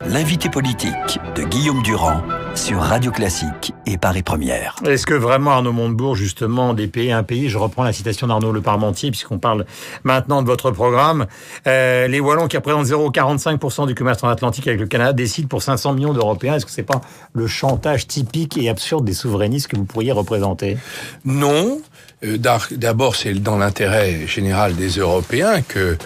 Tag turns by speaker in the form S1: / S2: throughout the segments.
S1: L'invité politique de Guillaume Durand sur Radio Classique et Paris Première.
S2: Est-ce que vraiment Arnaud Montebourg, justement, des pays, un pays, je reprends la citation d'Arnaud Le Parmentier, puisqu'on parle maintenant de votre programme, les Wallons qui représentent 0,45% du commerce transatlantique avec le Canada décident pour 500 millions d'Européens. Est-ce que c'est pas le chantage typique et absurde des souverainistes que vous pourriez représenter?
S3: Non. D'abord, c'est dans l'intérêt général des Européens que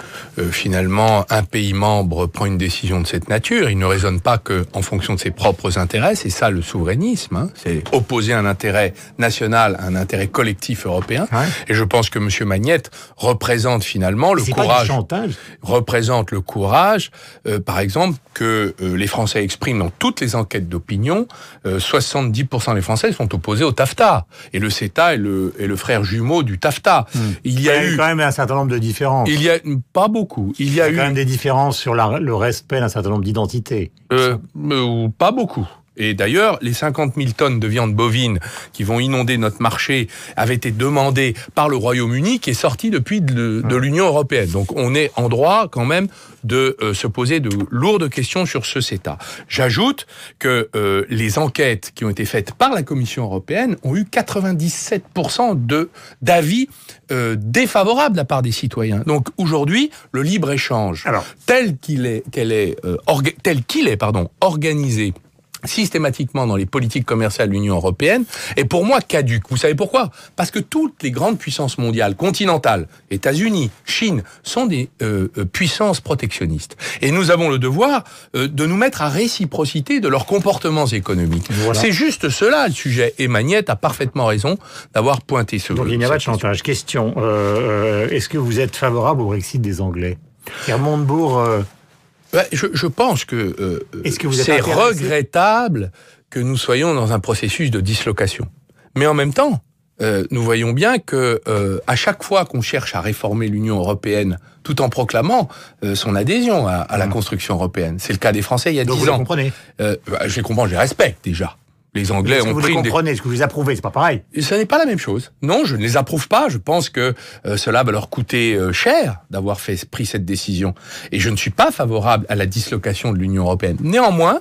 S3: finalement un pays membre prend une décision de cette nature. Il ne raisonne pas qu'en fonction de ses propres intérêts. C'est ça le souverainisme. Hein. C'est opposer un intérêt national à un intérêt collectif européen. Ouais. Et je pense que M. Magnette représente finalement le courage.
S2: Pas du chantage.
S3: Représente le courage, par exemple, que les Français expriment dans toutes les enquêtes d'opinion. 70% des Français sont opposés au TAFTA. Et le CETA est le frère jumeau du TAFTA.
S2: Il y a eu quand même un certain nombre de différences.
S3: Il y a pas beaucoup. Il y a eu
S2: quand même des différences sur le respect d'un certain nombre d'identités.
S3: Pas beaucoup. Et d'ailleurs, les 50 000 tonnes de viande bovine qui vont inonder notre marché avaient été demandées par le Royaume-Uni, qui est sorti depuis de l'Union européenne. Donc on est en droit quand même de se poser de lourdes questions sur ce CETA. J'ajoute que les enquêtes qui ont été faites par la Commission européenne ont eu 97% d'avis défavorables de la part des citoyens. Donc aujourd'hui, le libre-échange, tel qu'il est organisé systématiquement dans les politiques commerciales de l'Union européenne, est pour moi caduque. Vous savez pourquoi ? Parce que toutes les grandes puissances mondiales, continentales, États-Unis, Chine, sont des puissances protectionnistes. Et nous avons le devoir de nous mettre à réciprocité de leurs comportements économiques. Voilà. C'est juste cela le sujet. Et Magnette a parfaitement raison d'avoir pointé ce.
S2: Donc il n'y a pas de chantage. Question, est-ce que vous êtes favorable au Brexit des Anglais ? Montebourg...
S3: Je pense que c'est regrettable que nous soyons dans un processus de dislocation. Mais en même temps, nous voyons bien que à chaque fois qu'on cherche à réformer l'Union européenne, tout en proclamant son adhésion à la construction européenne, c'est le cas des Français il y a 10 ans.
S2: Vous les comprenez ?
S3: Je les comprends, je les respecte déjà. Les Anglais ont pris.
S2: Est-ce que vous les comprenez ? Est-ce que vous les approuvez ? C'est pas pareil.
S3: Ce n'est pas la même chose. Non, je ne les approuve pas. Je pense que cela va leur coûter cher d'avoir pris cette décision. Et je ne suis pas favorable à la dislocation de l'Union européenne. Néanmoins,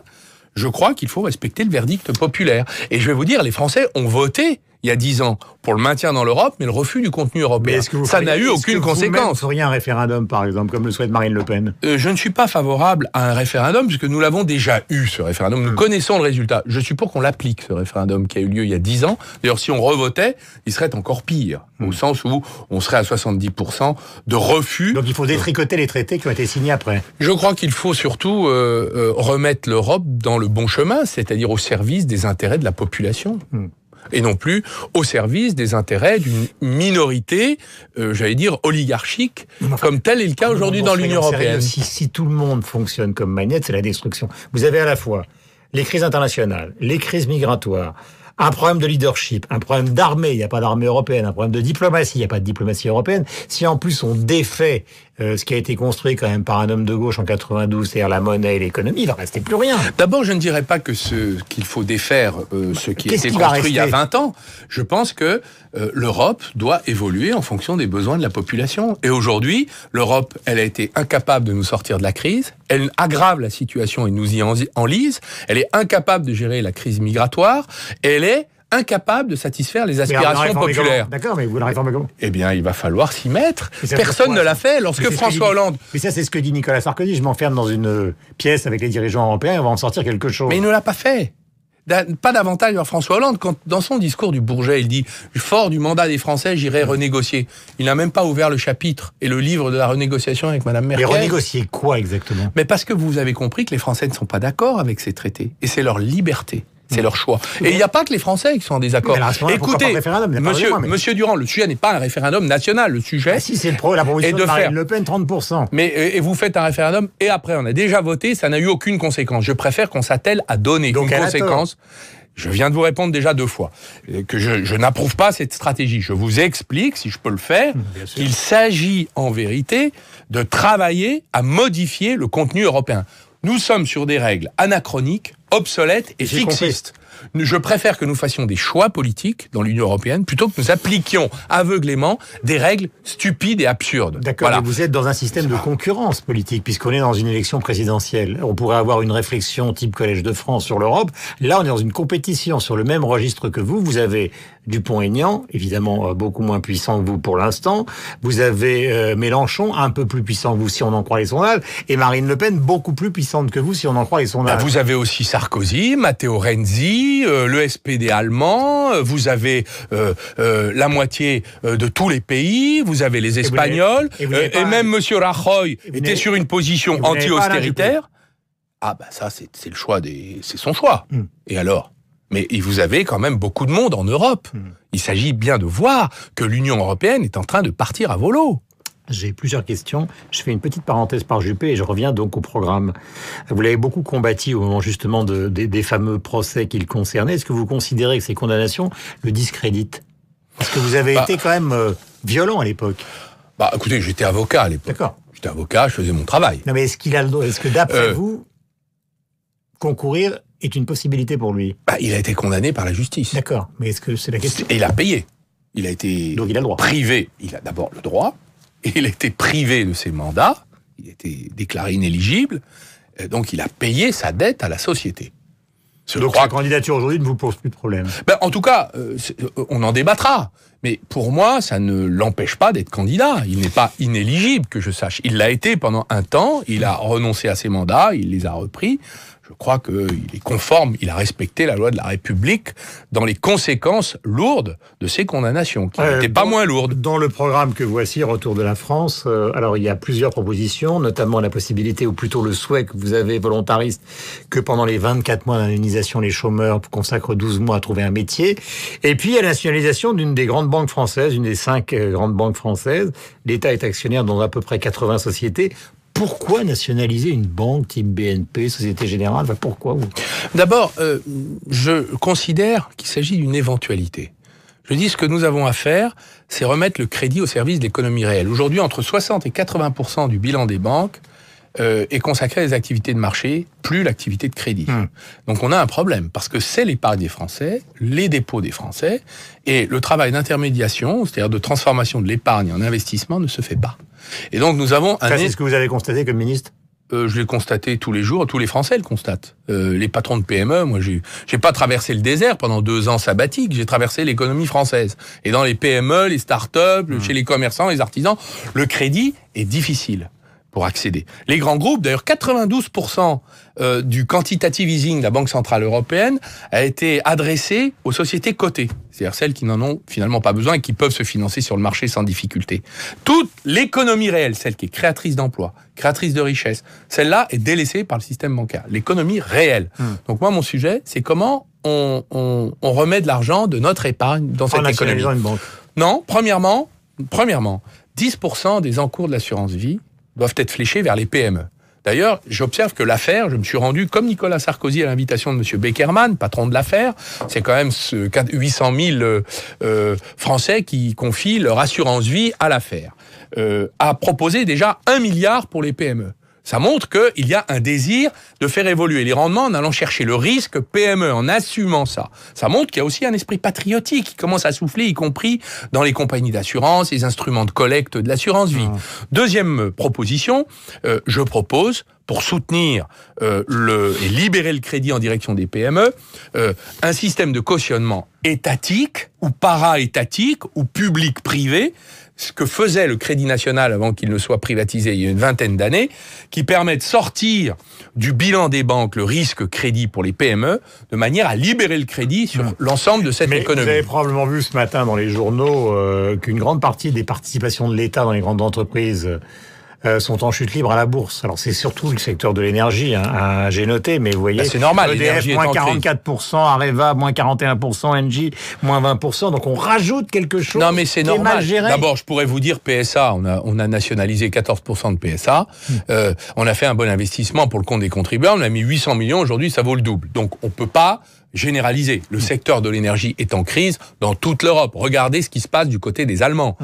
S3: je crois qu'il faut respecter le verdict populaire. Et je vais vous dire, les Français ont voté il y a 10 ans pour le maintien dans l'Europe, mais le refus du contenu européen. Ça n'a eu aucune conséquence.
S2: Vous feriez un référendum, par exemple, comme le souhaite Marine Le Pen ?
S3: Je ne suis pas favorable à un référendum, puisque nous l'avons déjà eu, ce référendum. Nous connaissons le résultat. Je suis pour qu'on l'applique, ce référendum qui a eu lieu il y a 10 ans. D'ailleurs, si on revotait, il serait encore pire, au sens où on serait à 70% de refus.
S2: Donc il faut détricoter les traités qui ont été signés après.
S3: Je crois qu'il faut surtout remettre l'Europe dans le bon chemin, c'est-à-dire au service des intérêts de la population. Et non plus au service des intérêts d'une minorité, j'allais dire, oligarchique, comme tel est le cas aujourd'hui dans l'Union européenne.
S2: Si tout le monde fonctionne comme Magnette, c'est la destruction. Vous avez à la fois les crises internationales, les crises migratoires, un problème de leadership, un problème d'armée, il n'y a pas d'armée européenne, un problème de diplomatie, il n'y a pas de diplomatie européenne. Si en plus on défait ce qui a été construit quand même par un homme de gauche en 92, c'est-à-dire la monnaie et l'économie, il va rester plus rien.
S3: D'abord, je ne dirais pas que qu'il faut défaire ce qui a été construit il y a 20 ans. Je pense que l'Europe doit évoluer en fonction des besoins de la population. Et aujourd'hui, l'Europe, elle a été incapable de nous sortir de la crise. Elle aggrave la situation et nous y enlise. Elle est incapable de gérer la crise migratoire. Elle est incapable de satisfaire les aspirations populaires.
S2: D'accord, mais vous la réformez comment ?
S3: Eh bien, il va falloir s'y mettre. Personne ne l'a fait lorsque François Hollande...
S2: Mais ça, c'est ce que dit Nicolas Sarkozy. Je m'enferme dans une pièce avec les dirigeants européens et on va en sortir quelque chose.
S3: Mais il ne l'a pas fait. Pas davantage vers François Hollande, quand dans son discours du Bourget, il dit « Fort du mandat des Français, j'irai renégocier ». Il n'a même pas ouvert le chapitre et le livre de la renégociation avec Mme Merkel.
S2: Mais renégocier quoi exactement ?
S3: Mais parce que vous avez compris que les Français ne sont pas d'accord avec ces traités. Et c'est leur liberté. C'est leur choix. Et il n'y a pas que les Français qui sont en désaccord.
S2: Écoutez,
S3: monsieur Durand, le sujet n'est pas un référendum national. Le sujet
S2: si c'est la proposition de Marine Le Pen, 30%.
S3: Mais et vous faites un référendum et après on a déjà voté, ça n'a eu aucune conséquence. Je préfère qu'on s'attelle à donner une conséquence. Je viens de vous répondre déjà 2 fois que je n'approuve pas cette stratégie. Je vous explique, si je peux le faire, qu'il s'agit en vérité de travailler à modifier le contenu européen. Nous sommes sur des règles anachroniques, obsolètes et fixistes. Je préfère que nous fassions des choix politiques dans l'Union européenne plutôt que nous appliquions aveuglément des règles stupides et absurdes.
S2: D'accord,
S3: voilà.
S2: Mais vous êtes dans un système de concurrence politique, puisqu'on est dans une élection présidentielle. On pourrait avoir une réflexion type Collège de France sur l'Europe. Là, on est dans une compétition sur le même registre que vous. Vous avez Dupont-Aignan, évidemment beaucoup moins puissant que vous pour l'instant. Vous avez Mélenchon, un peu plus puissant que vous si on en croit les sondages. Et Marine Le Pen, beaucoup plus puissante que vous si on en croit les sondages.
S3: Vous avez aussi Sarkozy, Matteo Renzi, le SPD allemand, vous avez la moitié de tous les pays, vous avez les Espagnols, et même Monsieur Rajoy était sur une position anti-austéritaire. Ah bah ça, c'est le choix c'est son choix. Et alors ? Mais vous avez quand même beaucoup de monde en Europe. Il s'agit bien de voir que l'Union européenne est en train de partir à volo.
S2: J'ai plusieurs questions. Je fais une petite parenthèse par Juppé et je reviens donc au programme. Vous l'avez beaucoup combattu au moment justement des fameux procès qu'il concernait. Est-ce que vous considérez que ces condamnations le discréditent ? Parce que vous avez été quand même violent à l'époque.
S3: Écoutez, j'étais avocat à l'époque.
S2: D'accord.
S3: J'étais avocat, je faisais mon travail.
S2: Non mais est-ce que d'après vous, concourir est une possibilité pour lui ?
S3: Il a été condamné par la justice.
S2: D'accord, mais est-ce que c'est la question ?
S3: Et il a payé. Il a été
S2: donc il a le droit.
S3: Privé. Il a d'abord le droit. Et il a été privé de ses mandats, il a été déclaré inéligible, donc il a payé sa dette à la société.
S2: Donc sa candidature aujourd'hui ne vous pose plus de problème.
S3: En tout cas, on en débattra. Mais pour moi, ça ne l'empêche pas d'être candidat. Il n'est pas inéligible, que je sache. Il l'a été pendant un temps, il a renoncé à ses mandats, il les a repris. Je crois qu'il est conforme, il a respecté la loi de la République dans les conséquences lourdes de ces condamnations, qui n'étaient pas moins lourdes.
S2: Dans le programme que voici, Retour de la France, alors il y a plusieurs propositions, notamment la possibilité, ou plutôt le souhait que vous avez volontariste, que pendant les 24 mois d'indemnisation, les chômeurs consacrent 12 mois à trouver un métier. Et puis il y a la nationalisation d'une des grandes banques françaises, une des 5 grandes banques françaises. L'État est actionnaire dans à peu près 80 sociétés. Pourquoi nationaliser une banque type BNP, Société Générale ? Pourquoi ?
S3: D'abord, je considère qu'il s'agit d'une éventualité. Je dis ce que nous avons à faire, c'est remettre le crédit au service de l'économie réelle. Aujourd'hui, entre 60 et 80% du bilan des banques est consacré à des activités de marché, plus l'activité de crédit. Donc on a un problème, parce que c'est l'épargne des Français, les dépôts des Français, et le travail d'intermédiation, c'est-à-dire de transformation de l'épargne en investissement, ne se fait pas. Et donc nous avons
S2: Ça, c'est ce que vous avez constaté comme ministre ?
S3: Je l'ai constaté tous les jours, tous les Français le constatent. Les patrons de PME, moi j'ai pas traversé le désert pendant 2 ans sabbatiques, j'ai traversé l'économie française. Et dans les PME, les start-up, chez les commerçants, les artisans, le crédit est difficile pour accéder. Les grands groupes, d'ailleurs 92% du quantitative easing de la Banque Centrale Européenne a été adressé aux sociétés cotées, c'est-à-dire celles qui n'en ont finalement pas besoin et qui peuvent se financer sur le marché sans difficulté. Toute l'économie réelle, celle qui est créatrice d'emplois, créatrice de richesse, celle-là est délaissée par le système bancaire. L'économie réelle. Donc moi, mon sujet, c'est comment on remet de l'argent de notre épargne dans cette économie.
S2: Une banque.
S3: Non, premièrement, 10% des encours de l'assurance vie doivent être fléchés vers les PME. D'ailleurs, j'observe que l'affaire, je me suis rendu comme Nicolas Sarkozy à l'invitation de M. Beckerman, patron de l'affaire, c'est quand même 800 000 Français qui confient leur assurance vie à l'affaire, a proposé déjà 1 milliard pour les PME. Ça montre qu'il y a un désir de faire évoluer les rendements en allant chercher le risque PME, en assumant ça. Ça montre qu'il y a aussi un esprit patriotique qui commence à souffler, y compris dans les compagnies d'assurance, les instruments de collecte de l'assurance vie. Deuxième proposition, je propose, pour soutenir et libérer le crédit en direction des PME, un système de cautionnement étatique ou para-étatique ou public-privé, ce que faisait le Crédit National avant qu'il ne soit privatisé il y a une 20aine d'années, qui permet de sortir du bilan des banques le risque crédit pour les PME, de manière à libérer le crédit sur l'ensemble de cette économie.
S2: Vous avez probablement vu ce matin dans les journaux qu'une grande partie des participations de l'État dans les grandes entreprises sont en chute libre à la bourse. Alors c'est surtout le secteur de l'énergie, hein, j'ai noté, mais vous voyez,
S3: c'est normal,
S2: EDF, moins 44%, Areva, moins 41%, Engie, moins 20%, donc on rajoute quelque chose.
S3: Non mais c'est normal.
S2: Mal géré.
S3: D'abord, je pourrais vous dire PSA, on a nationalisé 14% de PSA, on a fait un bon investissement pour le compte des contribuables, on a mis 800 millions, aujourd'hui ça vaut le double. Donc on peut pas généralisé. Le secteur de l'énergie est en crise dans toute l'Europe. Regardez ce qui se passe du côté des Allemands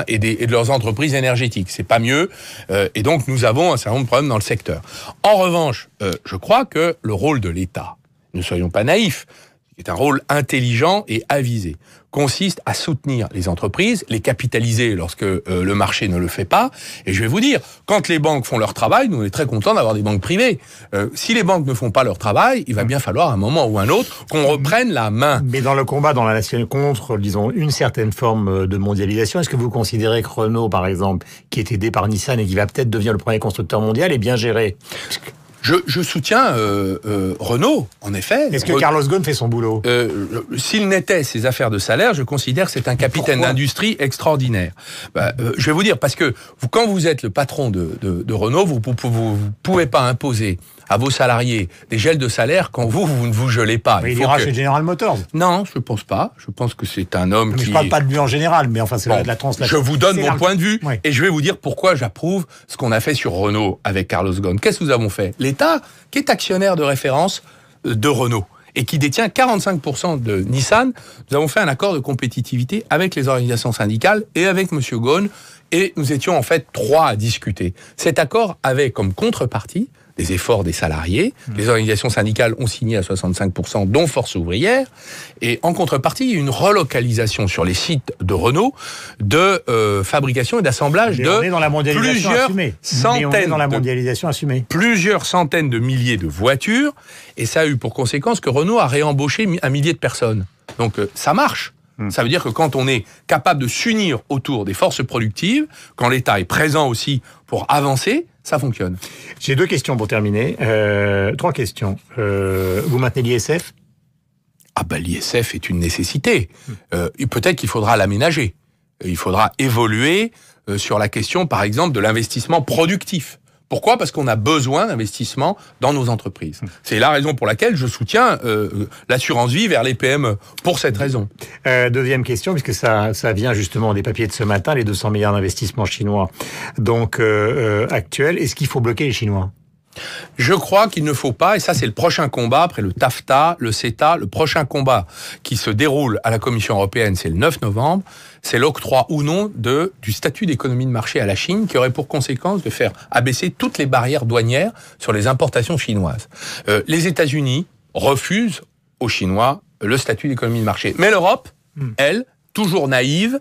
S3: et de leurs entreprises énergétiques. C'est pas mieux. Et donc, nous avons un certain nombre de problèmes dans le secteur. En revanche, je crois que le rôle de l'État, ne soyons pas naïfs, qui est un rôle intelligent et avisé, consiste à soutenir les entreprises, les capitaliser lorsque le marché ne le fait pas. Et je vais vous dire, quand les banques font leur travail, nous on est très contents d'avoir des banques privées. Si les banques ne font pas leur travail, il va bien falloir à un moment ou un autre qu'on reprenne la main.
S2: Mais dans le combat dans la nation contre, disons, une certaine forme de mondialisation, est-ce que vous considérez que Renault, par exemple, qui est aidé par Nissan et qui va peut-être devenir le premier constructeur mondial, est bien géré?
S3: Je soutiens Renault, en effet.
S2: Est-ce que Carlos Ghosn fait son boulot?
S3: S'il n'était ses affaires de salaire, je considère que c'est un capitaine d'industrie extraordinaire. Je vais vous dire, parce que quand vous êtes le patron de Renault, vous pouvez pas imposer à vos salariés des gels de salaire quand vous ne vous gelez pas.
S2: Mais il ira chez General Motors.
S3: Non, je pense pas. Je pense que c'est un homme qui...
S2: Je parle pas de lui en général, mais enfin, c'est de la translation.
S3: Je vous donne mon point de vue, et je vais vous dire pourquoi j'approuve ce qu'on a fait sur Renault avec Carlos Ghosn. Qu'est-ce que nous avons fait? L'État, qui est actionnaire de référence de Renault, et qui détient 45% de Nissan, nous avons fait un accord de compétitivité avec les organisations syndicales et avec M. Ghosn, et nous étions en fait 3 à discuter. Cet accord avait comme contrepartie des efforts des salariés. Les organisations syndicales ont signé à 65%, dont Force ouvrière. Et en contrepartie, il y a une relocalisation sur les sites de Renault de fabrication et d'assemblage plusieurs centaines de milliers de voitures. Et ça a eu pour conséquence que Renault a réembauché 1 millier de personnes. Donc ça marche. Ça veut dire que quand on est capable de s'unir autour des forces productives, quand l'État est présent aussi pour avancer, ça fonctionne.
S2: J'ai 2 questions pour terminer. 3 questions. Vous maintenez l'ISF?
S3: L'ISF est une nécessité. Peut-être qu'il faudra l'aménager. Il faudra évoluer sur la question, par exemple, de l'investissement productif. Pourquoi? Parce qu'on a besoin d'investissement dans nos entreprises. C'est la raison pour laquelle je soutiens l'assurance vie vers les PME, pour cette raison.
S2: Deuxième question, puisque ça vient justement des papiers de ce matin, les 200 milliards d'investissements chinois donc actuels. Est-ce qu'il faut bloquer les Chinois?
S3: Je crois qu'il ne faut pas, et ça c'est le prochain combat, après le TAFTA, le CETA, le prochain combat qui se déroule à la Commission européenne, c'est le 9 novembre, c'est l'octroi ou non du statut d'économie de marché à la Chine, qui aurait pour conséquence de faire abaisser toutes les barrières douanières sur les importations chinoises. Les États-Unis refusent aux Chinois le statut d'économie de marché. Mais l'Europe, elle, toujours naïve,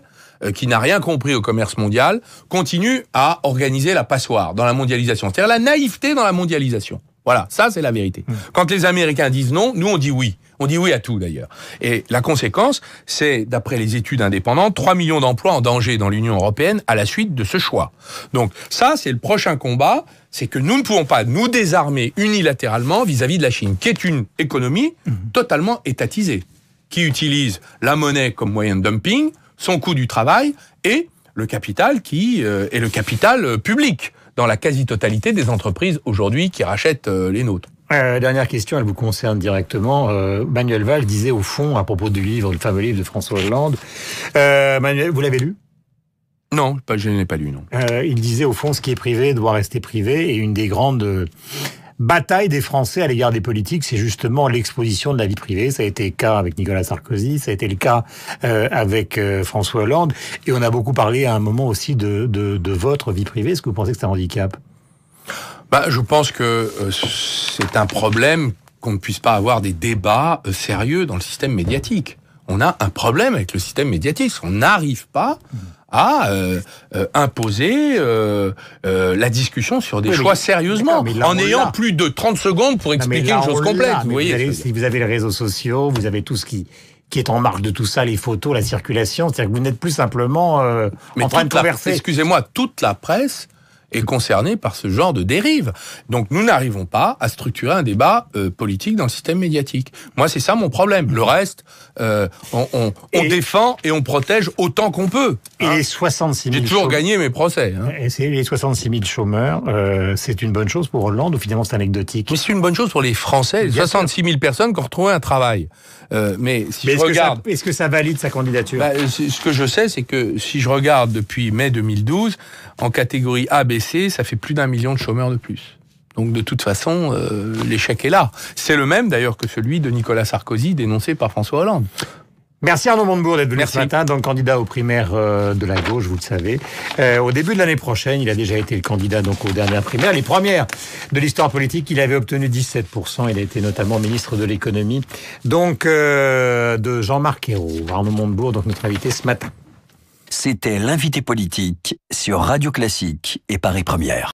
S3: qui n'a rien compris au commerce mondial, continue à organiser la passoire dans la mondialisation. C'est-à-dire la naïveté dans la mondialisation. Voilà, ça c'est la vérité. Quand les Américains disent non, nous on dit oui. On dit oui à tout d'ailleurs. Et la conséquence, c'est, d'après les études indépendantes, 3 millions d'emplois en danger dans l'Union européenne à la suite de ce choix. Donc ça, c'est le prochain combat, c'est que nous ne pouvons pas nous désarmer unilatéralement vis-à-vis de la Chine, qui est une économie totalement étatisée, qui utilise la monnaie comme moyen de dumping, son coût du travail et le capital qui est le capital public dans la quasi-totalité des entreprises aujourd'hui qui rachètent les nôtres.
S2: Dernière question, elle vous concerne directement. Manuel Valls disait au fond, à propos du fameux livre de François Hollande, Manuel, vous l'avez lu?
S3: Non, je n'ai pas lu, non.
S2: Il disait au fond, ce qui est privé doit rester privé, et une des grandes bataille des Français à l'égard des politiques, c'est justement l'exposition de la vie privée. Ça a été le cas avec Nicolas Sarkozy, ça a été le cas avec François Hollande, et on a beaucoup parlé à un moment aussi de votre vie privée. Est-ce que vous pensez que c'est un handicap?
S3: Je pense que c'est un problème qu'on ne puisse pas avoir des débats sérieux dans le système médiatique. On a un problème avec le système médiatique, on n'arrive pas à imposer la discussion sur des choix sérieusement, en ayant plus de 30 secondes pour expliquer une chose complète. Vous voyez,
S2: si vous avez les réseaux sociaux, vous avez tout ce qui est en marge de tout ça, les photos, la circulation, c'est-à-dire que vous n'êtes plus simplement en train de converser.
S3: Excusez-moi, toute la presse est concernée par ce genre de dérive. Donc nous n'arrivons pas à structurer un débat politique dans le système médiatique. Moi, c'est ça mon problème. Le reste, on défend et on protège autant qu'on peut.
S2: Et les 66 000
S3: J'ai toujours gagné mes procès.
S2: Et les 66 000 chômeurs, c'est une bonne chose pour Hollande ou finalement c'est anecdotique?
S3: Mais c'est une bonne chose pour les Français, les 66 000 personnes qui ont retrouvé un travail. Mais si je regarde...
S2: Est-ce que ça valide sa candidature?
S3: Ce que je sais, c'est que si je regarde depuis mai 2012, en catégorie A, B, C, ça fait plus d'1 million de chômeurs de plus. Donc de toute façon, l'échec est là. C'est le même d'ailleurs que celui de Nicolas Sarkozy dénoncé par François Hollande.
S2: Merci Arnaud Montebourg d'être venu
S3: Merci.
S2: ce matin, donc candidat aux primaires de la gauche, vous le savez. Au début de l'année prochaine, il a déjà été le candidat donc aux dernières primaires, les premières de l'histoire politique. Il avait obtenu 17%. Il a été notamment ministre de l'économie, donc de Jean-Marc Ayrault. Arnaud Montebourg, donc notre invité ce matin.
S1: C'était l'invité politique sur Radio Classique et Paris Première.